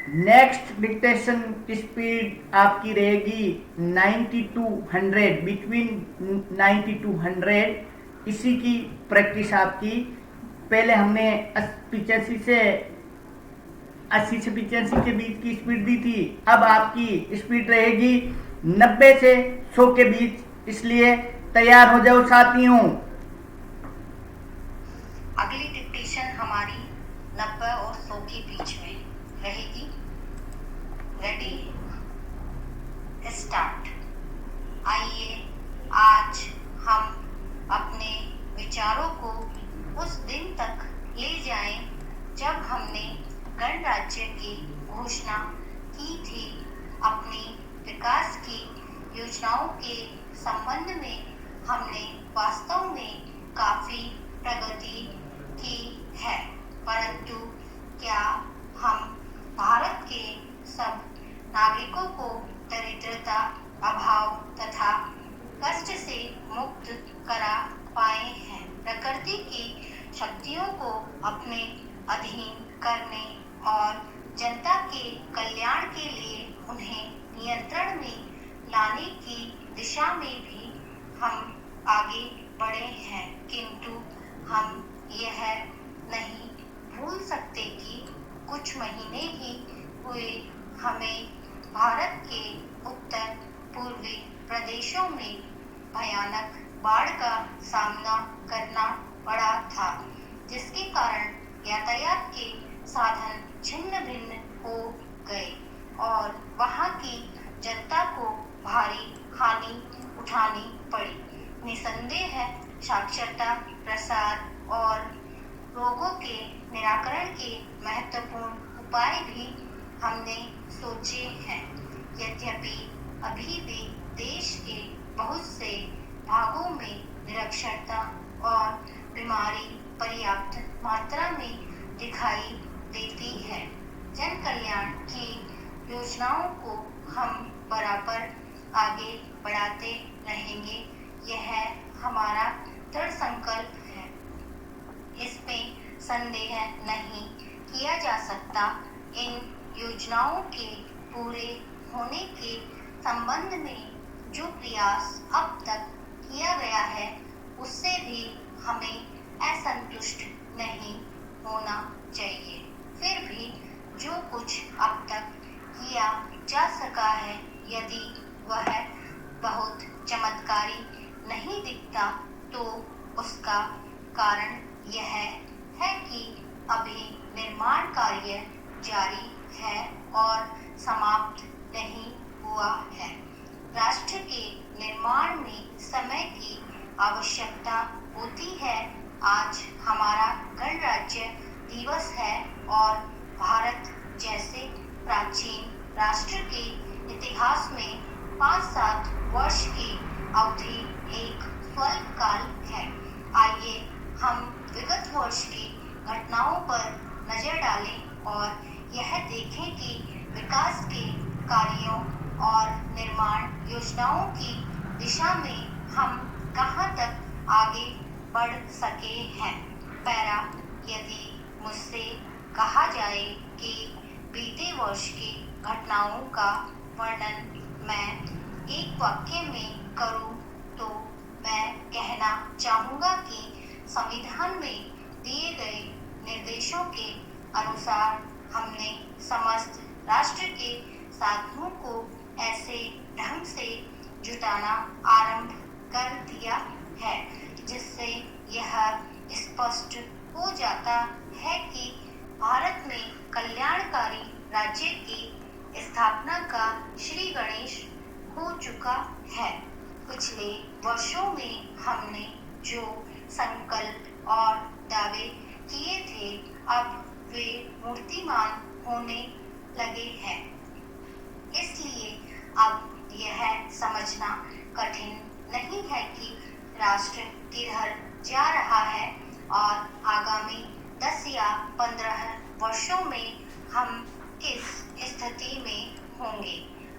Next dictation की speed आपकी रहेगी 90 टू 100, बिटवीन 90 टू 100। इसी की प्रैक्टिस आपकी, पहले हमने 80 से 85 के बीच की स्पीड दी थी, अब आपकी स्पीड रहेगी 90 से 100 के बीच। इसलिए तैयार हो जाओ साथियों। अगली डिक्टेशन हमारी 90 और 100 के बीच में रहेगी। Ready, start. आइए आज हम अपने विचारों को उस दिन तक ले जाएं जब हमने गणराज्य की घोषणा की थी। अपनी विकास की योजनाओं के संबंध में हमने वास्तव में काफी प्रगति की है, परंतु क्या हम भारत के सब नागरिकों को दरिद्रता, अभाव तथा कष्ट से मुक्त करा पाए हैं? प्रकृति की शक्तियों को अपने अधीन करने और जनता के कल्याण के लिए उन्हें नियंत्रण में लाने की दिशा में भी हम आगे बढ़े हैं, किंतु हम यह नहीं भूल सकते कि कुछ महीने ही हुए हमें भारत के उत्तर पूर्वी प्रदेशों में भयानक बाढ़ का सामना करना पड़ा था, जिसके कारण यातायात के साधन छिन्न भिन्न हो गए और वहां की जनता को भारी हानि उठानी पड़ी। निसंदेह साक्षरता, प्रसार और रोगों के निराकरण के महत्वपूर्ण उपाय भी हमने सोचे हैं। यद्यपि अभी भी देश के बहुत से भागों में निरक्षरता और बीमारी पर्याप्त मात्रा में दिखाई देती है। जन कल्याण की योजनाओं को हम बराबर आगे बढ़ाते रहेंगे, यह हमारा दृढ़ संकल्प है। इसमें संदेह नहीं किया जा सकता। इन योजनाओं के पूरे होने के संबंध में जो प्रयास अब तक किया गया है, उससे भी हमें असंतुष्ट नहीं होना चाहिए। फिर भी जो कुछ अब तक किया जा सका है, यदि वह बहुत चमत्कारी नहीं दिखता, तो उसका कारण यह है कि अभी निर्माण कार्य जारी है और समाप्त नहीं हुआ है। राष्ट्र के निर्माण में समय की आवश्यकता होती है। आज हमारा गणराज्य दिवस है और भारत जैसे प्राचीन राष्ट्र के इतिहास में 5-7 वर्ष की अवधि एक स्वल्प काल है। आइए हम विगत वर्ष की घटनाओं पर नजर डालें और यह देखें कि विकास के कार्यों और निर्माण योजनाओं की दिशा में हम कहां तक आगे बढ़ सके हैं। पैरा, यदि मुझसे कहा जाए कि बीते वर्ष की घटनाओं का वर्णन मैं एक वाक्य में करूं, तो मैं कहना चाहूंगा कि संविधान में दिए गए निर्देशों के अनुसार हमने समस्त राष्ट्र के साधनों को ऐसे ढंग से जुटाना आरंभ कर दिया है, जिससे यह स्पष्ट हो जाता है कि भारत में कल्याणकारी राज्य की स्थापना का श्री गणेश हो चुका है। पिछले वर्षों में हमने जो संकल्प और दावे किए थे, अब वे मूर्तिमान होने लगे हैं। इसलिए अब यह समझना कठिन नहीं है कि राष्ट्र किधर जा रहा है और आगामी 10 या 15 वर्षों में हम किस स्थिति में होंगे।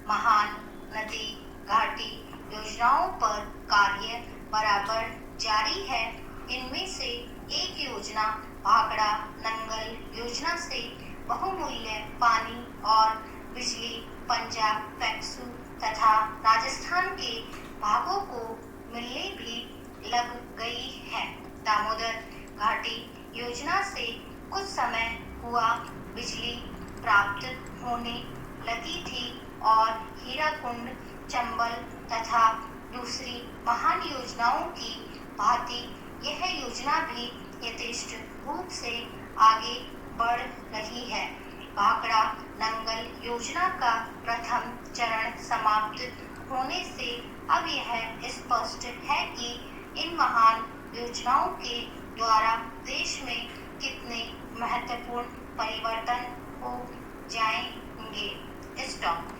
महान नदी घाटी योजनाओं पर कार्य बराबर जारी है। इनमें से एक योजना भाखड़ा नंगल योजना से बहुमूल्य पानी और बिजली पंजाब, पैक्सू तथा राजस्थान के भागों को मिलने भी लग गई है। दामोदर घाटी योजना से कुछ समय हुआ बिजली प्राप्त होने लगी थी और हीराकुंड, चंबल तथा दूसरी महान योजनाओं की भांति यह योजना भी यथेष्ट रूप से आगे बढ़ रही है। भाखड़ा नंगल योजना का प्रथम चरण समाप्त होने से अब यह स्पष्ट है कि इन महान योजनाओं के द्वारा देश में कितने महत्वपूर्ण परिवर्तन हो जाएंगे। स्टॉप।